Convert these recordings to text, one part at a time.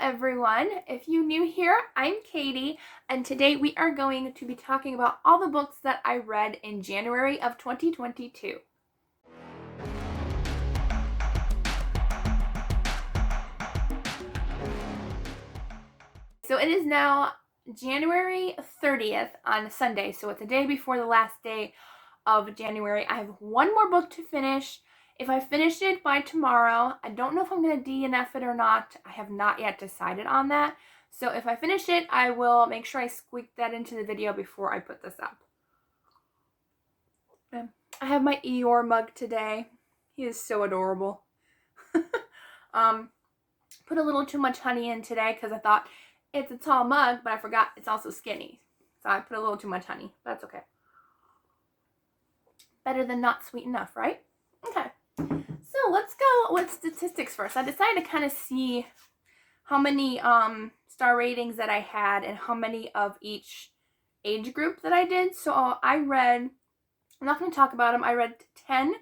everyone. If you're new here, I'm Katie, and today we are going to be talking about all the books that I read in January of 2022. So it is now January 30th on Sunday, so it's a day before the last day of January. I have one more book to finish. If I finish it by tomorrow, I don't know if I'm going to DNF it or not. I have not yet decided on that. So if I finish it, I will make sure I squeak that into the video before I put this up. I have my Eeyore mug today. He is so adorable. Put a little too much honey in today because I thought it's a tall mug, but I forgot it's also skinny. So I put a little too much honey. That's okay. Better than not sweet enough, right? Okay. So let's go with statistics first. I decided to kind of see how many star ratings that I had and how many of each age group that I did. So I'm not going to talk about them. I read 10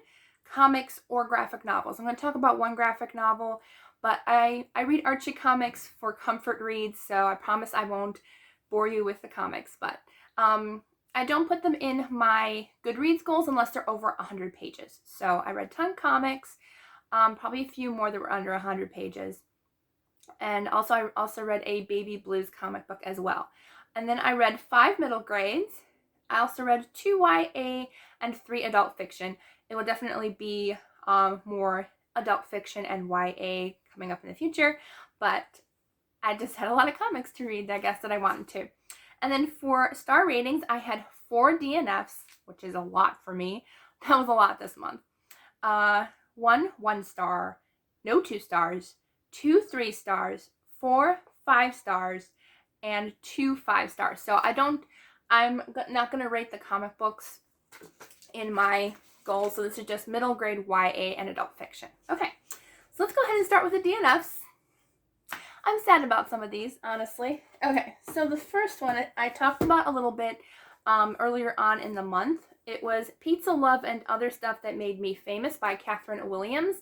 comics or graphic novels. I'm going to talk about one graphic novel, but I read Archie comics for comfort reads, so I promise I won't bore you with the comics. But I don't put them in my Goodreads goals unless they're over 100 pages. So I read 10 comics, probably a few more that were under 100 pages. And I also read a Baby Blues comic book as well. And then I read 5 middle grades. I also read 2 YA and 3 adult fiction. It will definitely be more adult fiction and YA coming up in the future, but I just had a lot of comics to read, I guess, that I wanted to. And then for star ratings, I had 4 DNFs, which is a lot for me. That was a lot this month. 1 star, no 2 stars, 2 3 stars, 4 5 stars, and 2 5 stars. So I'm not going to rate the comic books in my goals. So this is just middle grade YA and adult fiction. Okay, so let's go ahead and start with the DNFs. I'm sad about some of these, honestly. Okay, so the first one I talked about a little bit earlier on in the month. It was Pizza Love and Other Stuff That Made Me Famous by Katherine Williams.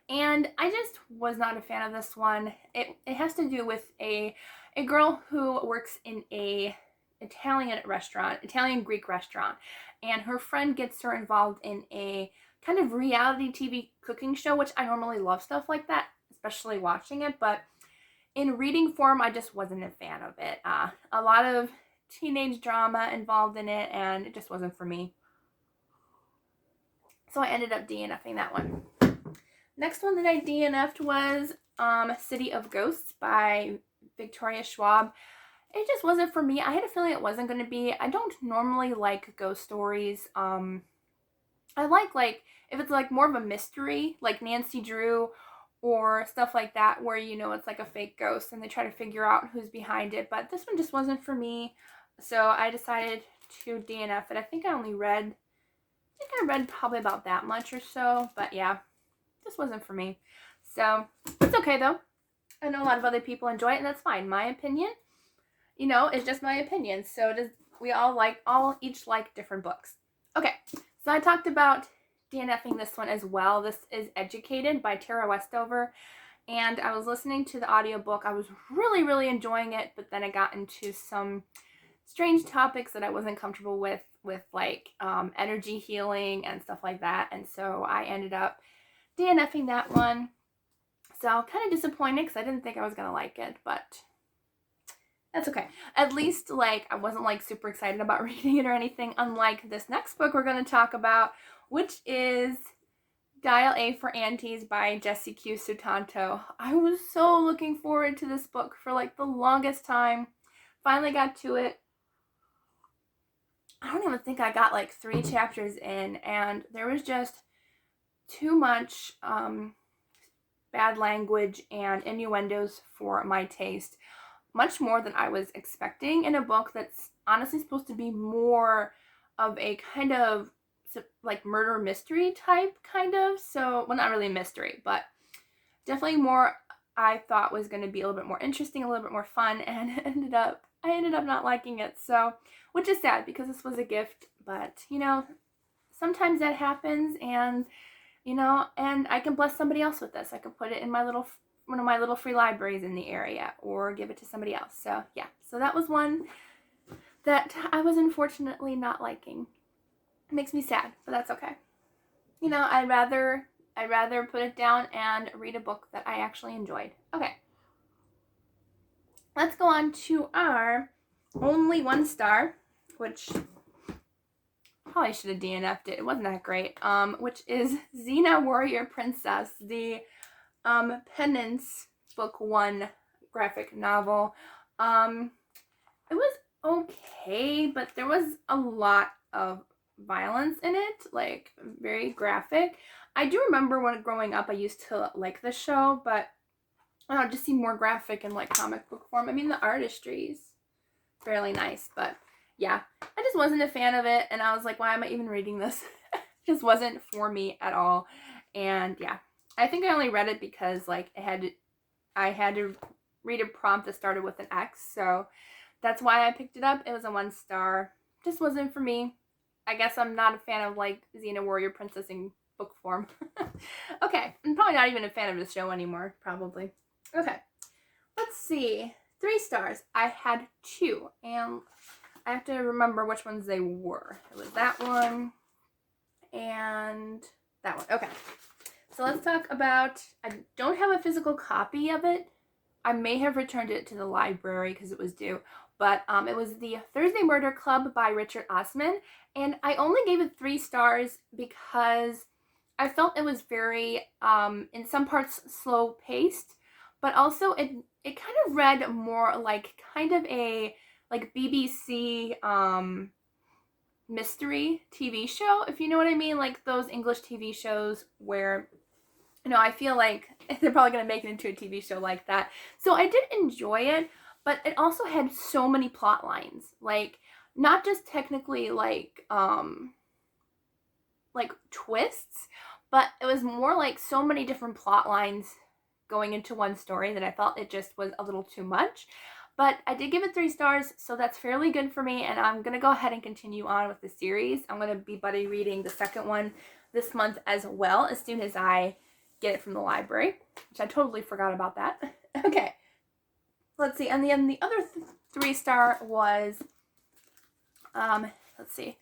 And I just was not a fan of this one. It has to do with a girl who works in a Italian Greek restaurant, and her friend gets her involved in a kind of reality TV cooking show, which I normally love stuff like that, especially watching it, but in reading form, I just wasn't a fan of it. A lot of teenage drama involved in it, and it just wasn't for me. So I ended up DNFing that one. Next one that I DNF'd was City of Ghosts by Victoria Schwab. It just wasn't for me. I had a feeling it wasn't going to be. I don't normally like ghost stories. I like if it's like more of a mystery, like Nancy Drew or stuff like that, where it's like a fake ghost and they try to figure out who's behind it. But this one just wasn't for me, so I decided to DNF it. I think I read probably about that much or so, but yeah, this wasn't for me. So it's okay though. I know a lot of other people enjoy it, and that's fine. My opinion, it's just my opinion. So we each like different books. Okay, so I talked about DNFing this one as well. This is Educated by Tara Westover, and I was listening to the audiobook. I was really, really enjoying it, but then I got into some strange topics that I wasn't comfortable with like energy healing and stuff like that, and so I ended up DNFing that one. So kind of disappointed because I didn't think I was going to like it, but that's okay. At least I wasn't super excited about reading it or anything, unlike this next book we're going to talk about, which is Dial A for Aunties by Jessie Q. Sutanto. I was so looking forward to this book for the longest time. Finally got to it. I don't even think I got 3 chapters in, and there was just too much bad language and innuendos for my taste. Much more than I was expecting in a book that's honestly supposed to be more of a kind of murder mystery type kind of. So, well, not really mystery, but definitely more I thought was going to be a little bit more interesting, a little bit more fun, and I ended up not liking it. So, which is sad because this was a gift, but sometimes that happens, and and I can bless somebody else with this. I can put it in my little one of my little free libraries in the area or give it to somebody else. So yeah, so that was one that I was unfortunately not liking. It makes me sad, but that's okay. You know, I'd rather put it down and read a book that I actually enjoyed. Okay. Let's go on to our only 1 star, which probably should have DNF'd it. It wasn't that great. Which is Xena Warrior Princess, the Penance Book 1 graphic novel. It was okay, but there was a lot of violence in it, like very graphic. I do remember when growing up I used to like the show, but I don't know, it just seemed more graphic in like comic book form. I mean, the artistry's fairly nice, but yeah, I just wasn't a fan of it, and I was like, why am I even reading this? It just wasn't for me at all. And yeah, I think I only read it because like I had to read a prompt that started with an X, so that's why I picked it up. It was a 1 star. Just wasn't for me. I guess I'm not a fan of like Xena Warrior Princess in book form. Okay, I'm probably not even a fan of the show anymore, probably. Okay, let's see. 3 stars. I had 2, and I have to remember which ones they were. It was that one and that one. Okay, so let's talk about, I don't have a physical copy of it. I may have returned it to the library because it was due, but it was The Thursday Murder Club by Richard Osman, and I only gave it 3 stars because I felt it was very, in some parts, slow-paced, but also it kind of read more like kind of a like BBC mystery TV show, if you know what I mean, like those English TV shows where, you know, I feel like they're probably going to make it into a TV show like that. So I did enjoy it, but it also had so many plot lines, like not just technically like twists, but it was more like so many different plot lines going into one story that I felt it just was a little too much. But I did give it 3 stars, so that's fairly good for me, and I'm going to go ahead and continue on with the series. I'm going to be buddy reading the second one this month as well, as soon as I get it from the library, which I totally forgot about that. Okay, let's see, and the other 3 star was, let's see,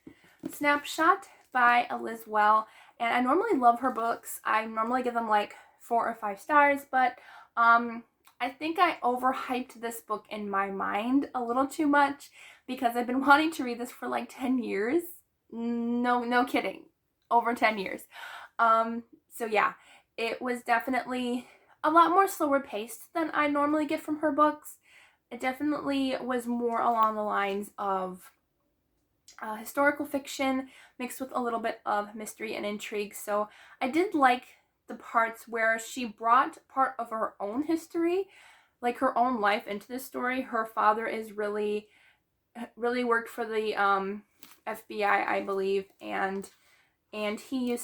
Snapshot by Liz Well, and I normally love her books. I normally give them like 4 or 5 stars, but I think I overhyped this book in my mind a little too much because I've been wanting to read this for like 10 years. No kidding. Over 10 years. So yeah, it was definitely a lot more slower paced than I normally get from her books. It definitely was more along the lines of historical fiction mixed with a little bit of mystery and intrigue. So I did like the parts where she brought part of her own history, like her own life, into the story. Her father is really worked for the FBI, I believe, and he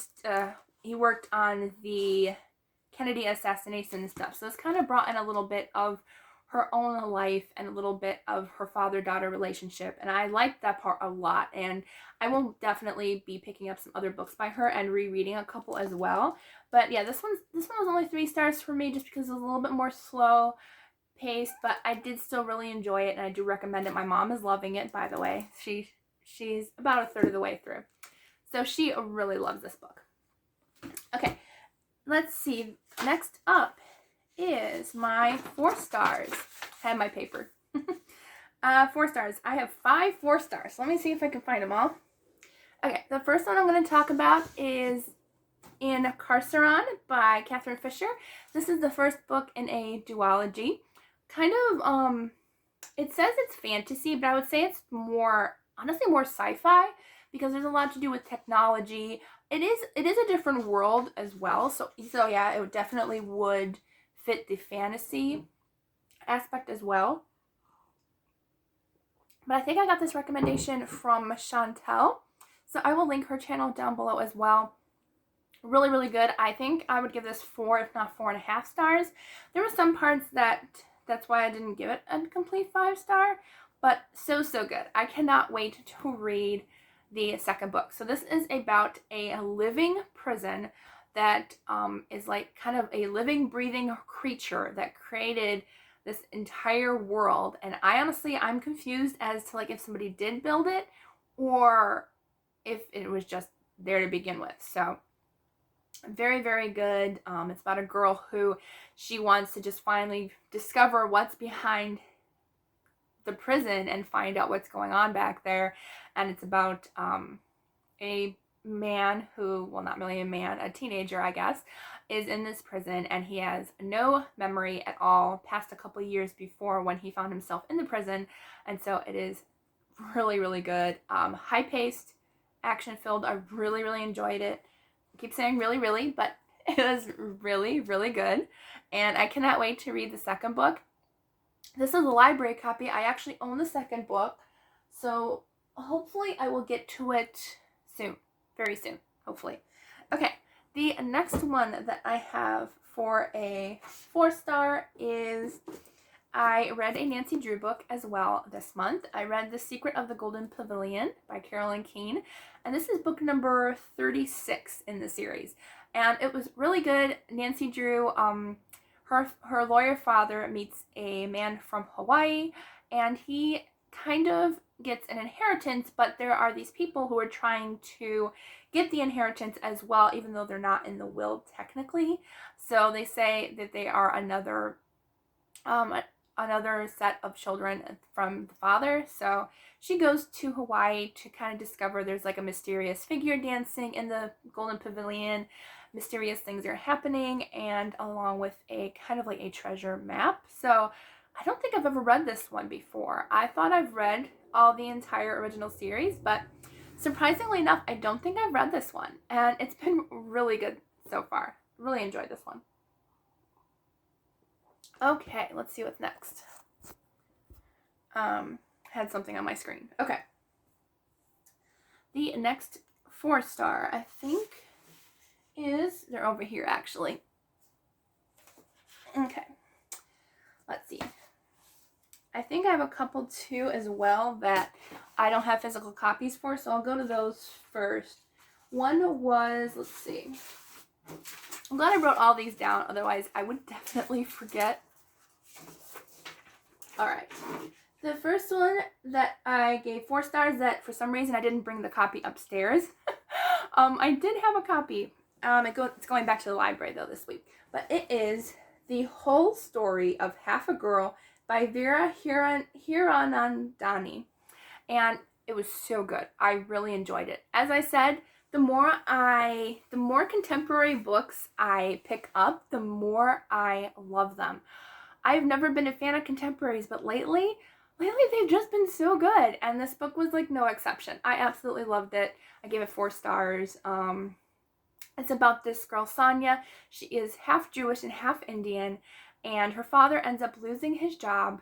worked on the Kennedy assassination and stuff. So it's kind of brought in a little bit of her own life and a little bit of her father-daughter relationship, and I liked that part a lot, and I will definitely be picking up some other books by her and rereading a couple as well. But yeah, this one was only 3 stars for me just because it was a little bit more slow paced, but I did still really enjoy it, and I do recommend it. My mom is loving it, by the way. She's about a third of the way through, so she really loves this book. Okay, let's see. Next up is my 4 stars. I have my paper. 4 stars. I have 5 4 stars. Let me see if I can find them all. Okay, the first one I'm going to talk about is Incarceron by Catherine Fisher. This is the first book in a duology. Kind of, it says it's fantasy, but I would say it's more, honestly, more sci-fi, because there's a lot to do with technology. It is a different world as well, so yeah, it definitely would fit the fantasy aspect as well. But I think I got this recommendation from Chantel, so I will link her channel down below as well. Really, really good. I think I would give this 4, if not 4.5 stars. There were some parts that's why I didn't give it a complete 5 star, but so good. I cannot wait to read the second book. So this is about a living prison that is like kind of a living, breathing creature that created this entire world. And I'm confused as to like if somebody did build it or if it was just there to begin with. So very, very good. It's about a girl who she wants to just finally discover what's behind the prison and find out what's going on back there. And it's about a man who, well, not really a man, a teenager, I guess, is in this prison, and he has no memory at all past a couple years before when he found himself in the prison. And so it is really, really good. High-paced, action-filled. I really, really enjoyed it. I keep saying really, really, but it was really, really good. And I cannot wait to read the second book. This is a library copy. I actually own the second book, so hopefully I will get to it soon. Very soon, hopefully. Okay, the next one that I have for a 4-star is, I read a Nancy Drew book as well this month. I read The Secret of the Golden Pavilion by Carolyn Keene, and this is book number 36 in the series. And it was really good. Nancy Drew, her lawyer father meets a man from Hawaii, and he kind of gets an inheritance, but there are these people who are trying to get the inheritance as well, even though they're not in the will technically. So they say that they are another set of children from the father. So she goes to Hawaii to kind of discover there's like a mysterious figure dancing in the Golden Pavilion. Mysterious things are happening, and along with a kind of like a treasure map. So I don't think I've ever read this one before. I thought I've read all the entire original series, but surprisingly enough, I don't think I've read this one. And it's been really good so far. Really enjoyed this one. Okay, let's see what's next. Had something on my screen. Okay. The next 4-star, I think, is, they're over here actually. Okay. Let's see. I think I have a couple too as well that I don't have physical copies for, so I'll go to those first. One was, let's see. I'm glad I wrote all these down, otherwise I would definitely forget. Alright. The first one that I gave 4 stars, that for some reason I didn't bring the copy upstairs. I did have a copy. It's going back to the library though this week. But it is The Whole Story of Half a Girl by Vera Hiranandani. And it was so good. I really enjoyed it. As I said, the more contemporary books I pick up, the more I love them. I've never been a fan of contemporaries, but lately they've just been so good. And this book was like no exception. I absolutely loved it. I gave it 4 stars. It's about this girl, Sonia. She is half Jewish and half Indian, and her father ends up losing his job,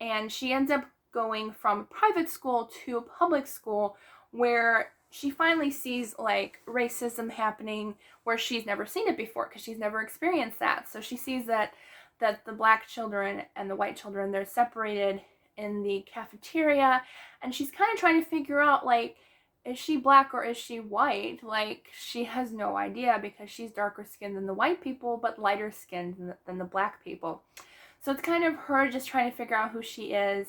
and she ends up going from private school to public school, where she finally sees like racism happening where she's never seen it before because she's never experienced that. So she sees that the black children and the white children, they're separated in the cafeteria, and she's kind of trying to figure out, like, is she black or is she white? Like, she has no idea because she's darker skinned than the white people, but lighter skinned than the black people. So it's kind of her just trying to figure out who she is.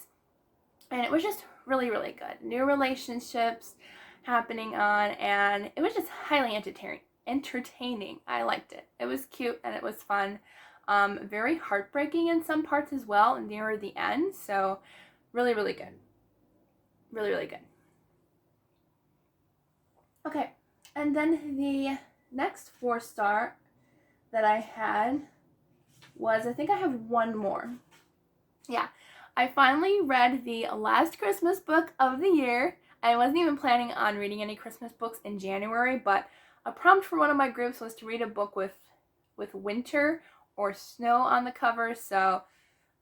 And it was just really, really good. New relationships happening on, and it was just highly entertaining. I liked it. It was cute and it was fun. Very heartbreaking in some parts as well, near the end. So really, really good. Really, really good. Okay, and then the next 4-star that I had was, I think I have one more. Yeah, I finally read the last Christmas book of the year. I wasn't even planning on reading any Christmas books in January, but a prompt for one of my groups was to read a book with winter or snow on the cover, so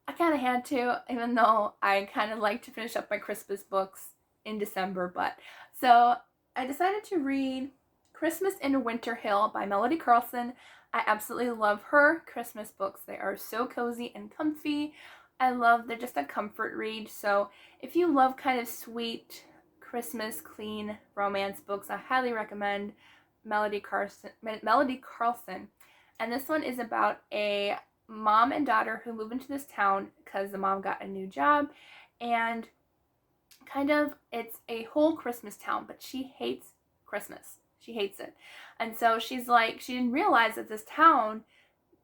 I kind of had to, even though I kind of like to finish up my Christmas books in December. But so I decided to read Christmas in Winter Hill by Melody Carlson. I absolutely love her Christmas books. They are so cozy and comfy. They're just a comfort read. So if you love kind of sweet Christmas clean romance books, I highly recommend Melody Carlson. And this one is about a mom and daughter who move into this town because the mom got a new job, and kind of it's a whole Christmas town, but she hates Christmas. She hates it. And so she's like, she didn't realize that this town,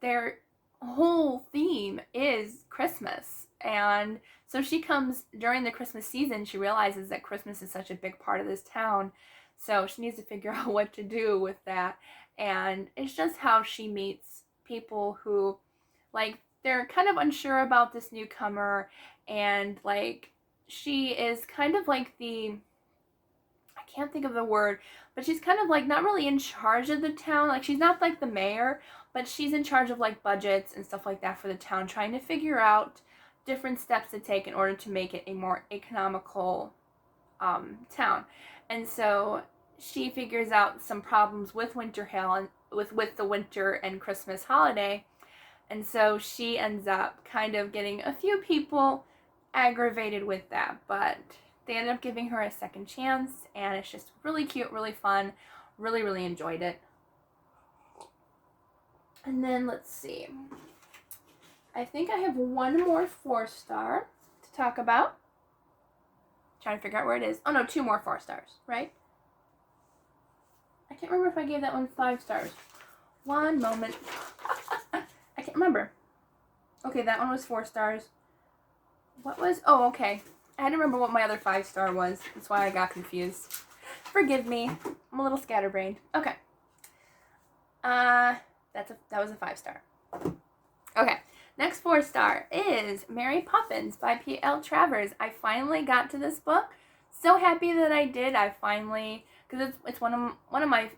their whole theme is Christmas. And so she comes during the Christmas season, she realizes that Christmas is such a big part of this town. So she needs to figure out what to do with that. And it's just how she meets people who, like, they're kind of unsure about this newcomer, and like she is kind of like the, I can't think of the word, but she's kind of like not really in charge of the town. Like, she's not like the mayor, but she's in charge of like budgets and stuff like that for the town, trying to figure out different steps to take in order to make it a more economical town. And so she figures out some problems with Winter Hill and with the winter and Christmas holiday. And so she ends up kind of getting a few people aggravated with that, but they ended up giving her a second chance, and it's just really cute, really fun. Really, really enjoyed it. And then let's see. I think I have one more 4-star to talk about. Trying to figure out where it is. Oh no, 2 more 4 stars, right? I can't remember if I gave that one 5 stars. One moment. I can't remember. Okay, that one was 4 stars. What was... Oh, okay. I had to remember what my other 5-star was. That's why I got confused. Forgive me. I'm a little scatterbrained. Okay. That was a 5-star. Okay. Next 4-star is Mary Poppins by P.L. Travers. I finally got to this book. So happy that I did. I finally... Because it's one of my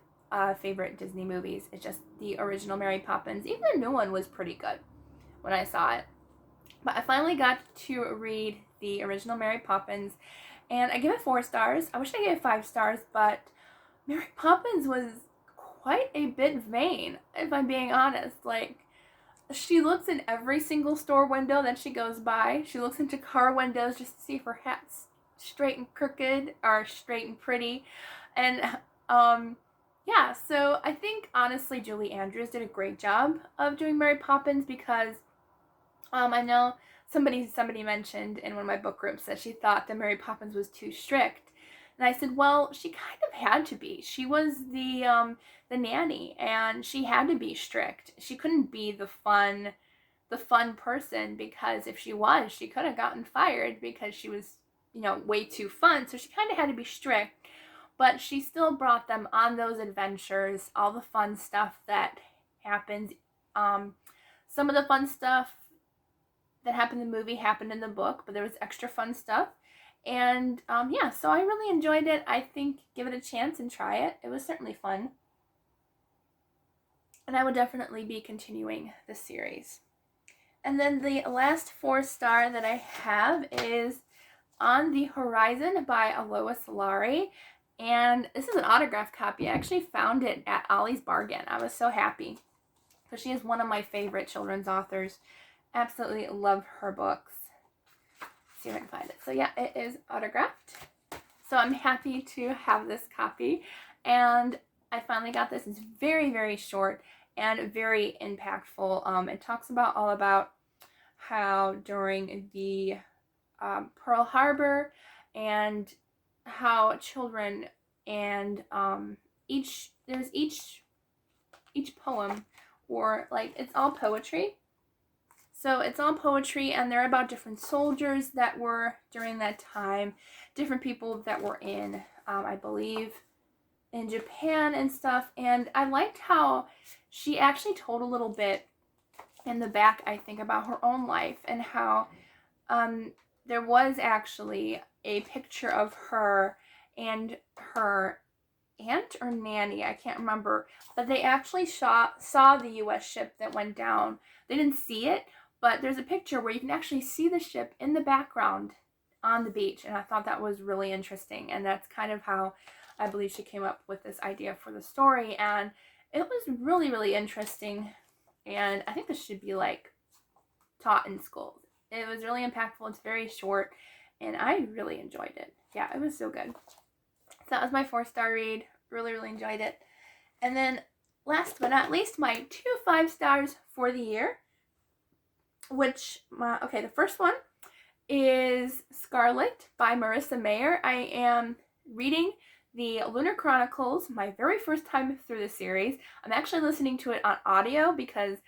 favorite Disney movies. It's just the original Mary Poppins. Even the new one was pretty good when I saw it. But I finally got to read the original Mary Poppins, and I give it 4 stars. I wish I gave it 5 stars, but Mary Poppins was quite a bit vain, if I'm being honest. Like, she looks in every single store window that she goes by. She looks into car windows just to see if her hat's straight and crooked or straight and pretty. And yeah, so I think honestly Julie Andrews did a great job of doing Mary Poppins, because I know somebody mentioned in one of my book groups that she thought that Mary Poppins was too strict. And I said, well, she kind of had to be. She was the nanny, and she had to be strict. She couldn't be the fun person, because if she was, she could have gotten fired because she was, way too fun. So she kind of had to be strict, but she still brought them on those adventures, all the fun stuff that happens. Some of the fun stuff that happened in the movie happened in the book, but there was extra fun stuff. And yeah, so I really enjoyed it. I think give it a chance and try it. It was certainly fun. And I would definitely be continuing the series. And then the last 4-star that I have is On the Horizon by Alois Lari. And this is an autographed copy. I actually found it at Ollie's Bargain. I was so happy, because she is one of my favorite children's authors. Absolutely love her books. Let's see if I can find it. So yeah, it is autographed. So I'm happy to have this copy. And I finally got this. It's very, very short and very impactful. It talks all about how during the Pearl Harbor, and how children and each poem, or like, it's all poetry. So it's all poetry, and they're about different soldiers that were during that time, different people that were in, I believe, in Japan and stuff. And I liked how she actually told a little bit in the back, I think, about her own life, and how there was actually a picture of her and her aunt or nanny, I can't remember, but they actually saw the U.S. ship that went down. They didn't see it, but there's a picture where you can actually see the ship in the background on the beach, and I thought that was really interesting. And that's kind of how I believe she came up with this idea for the story, and it was really, really interesting. And I think this should be like taught in schools. It was really impactful. It's very short, and I really enjoyed it. Yeah, it was so good. So that was my 4-star read. Really, really enjoyed it. And then last but not least, my 2 5-stars for the year, which, the first one is Scarlett by Marissa Mayer. I am reading the Lunar Chronicles, my very first time through the series. I'm actually listening to it on audio because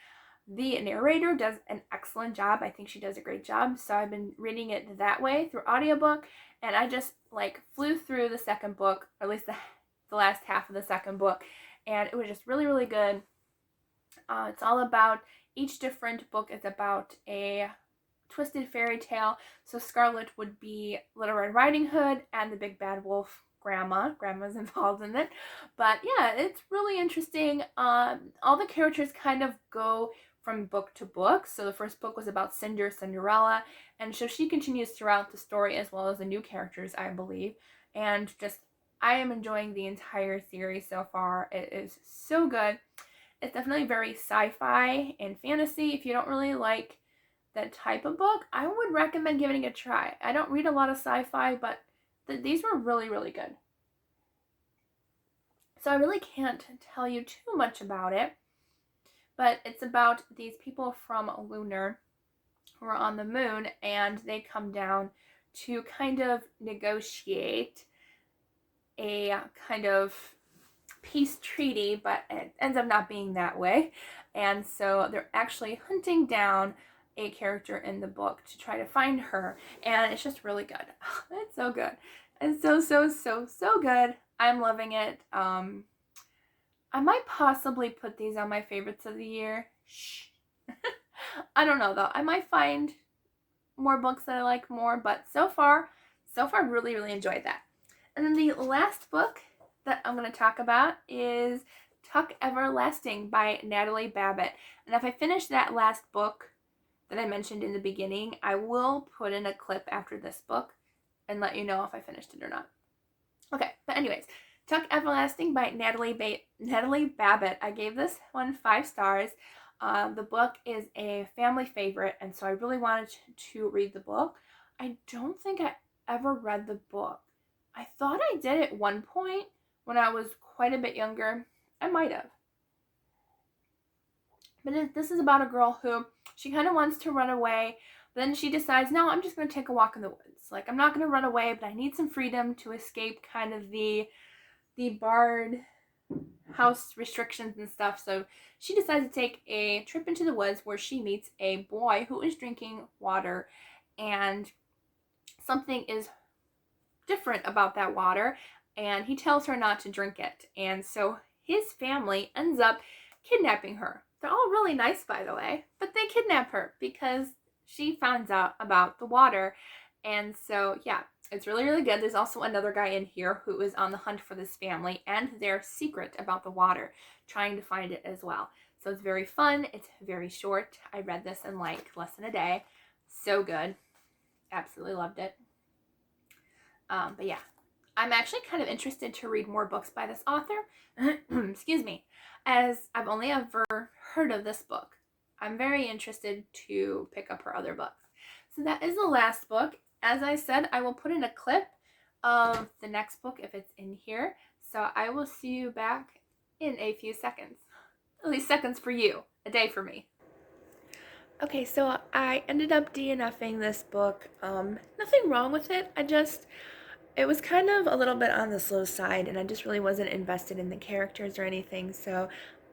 the narrator does an excellent job. I think she does a great job. So I've been reading it that way through audiobook, and I just flew through the second book, or at least the last half of the second book, and it was just really, really good. It's all about, each different book is about a twisted fairy tale. So Scarlett would be Little Red Riding Hood, and the Big Bad Wolf, Grandma's involved in it. But yeah, it's really interesting. All the characters kind of go from book to book. So the first book was about Cinderella, and so she continues throughout the story, as well as the new characters, I believe. And just, I am enjoying the entire series so far. It is so good. It's definitely very sci-fi and fantasy. If you don't really like that type of book, I would recommend giving it a try. I don't read a lot of sci-fi, but these were really, really good. So I really can't tell you too much about it, but it's about these people from Lunar who are on the moon, and they come down to kind of negotiate a kind of peace treaty, but it ends up not being that way. And so they're actually hunting down a character in the book to try to find her, and it's just really good. It's so good. It's so good. I'm loving it. I might possibly put these on my favorites of the year. Shh. I don't know though. I might find more books that I like more, but so far, really, really enjoyed that. And then the last book that I'm going to talk about is Tuck Everlasting by Natalie Babbitt. And if I finish that last book that I mentioned in the beginning, I will put in a clip after this book and let you know if I finished it or not. Okay, but anyways, Tuck Everlasting by Natalie Babbitt. I gave this one 5 stars. The book is a family favorite, and so I really wanted to read the book. I don't think I ever read the book. I thought I did at one point when I was quite a bit younger. I might have. But this is about a girl who, she kind of wants to run away, but then she decides, no, I'm just going to take a walk in the woods. I'm not going to run away, but I need some freedom to escape kind of the barred house restrictions and stuff. So she decides to take a trip into the woods where she meets a boy who is drinking water, and something is different about that water, and he tells her not to drink it. And so his family ends up kidnapping her. They're all really nice, by the way, but they kidnap her because she finds out about the water. And so, yeah, it's really, really good. There's also another guy in here who is on the hunt for this family and their secret about the water, trying to find it as well. So it's very fun. It's very short. I read this in less than a day. So good. Absolutely loved it. But yeah, I'm actually kind of interested to read more books by this author. Excuse me. As I've only ever heard of this book. I'm very interested to pick up her other books. So that is the last book. As I said, I will put in a clip of the next book if it's in here. So I will see you back in a few seconds. At least seconds for you, a day for me. Okay, so I ended up DNFing this book. Nothing wrong with it. It was kind of a little bit on the slow side, and I just really wasn't invested in the characters or anything. So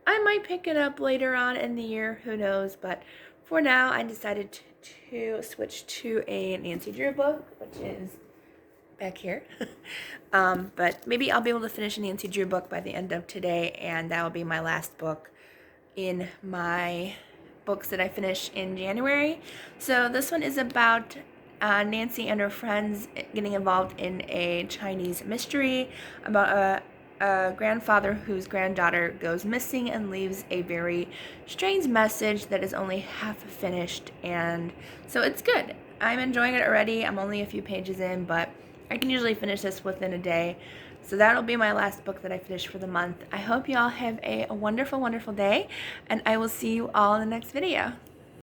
I might pick it up later on in the year, who knows. But for now, I decided to switch to a Nancy Drew book, which is back here. But maybe I'll be able to finish a Nancy Drew book by the end of today, and that will be my last book in my books that I finish in January. So this one is about Nancy and her friends getting involved in a Chinese mystery about a grandfather whose granddaughter goes missing and leaves a very strange message that is only half finished, and so it's good. I'm enjoying it already. I'm only a few pages in, but I can usually finish this within a day. So that'll be my last book that I finish for the month. I hope you all have a wonderful, wonderful day, and I will see you all in the next video.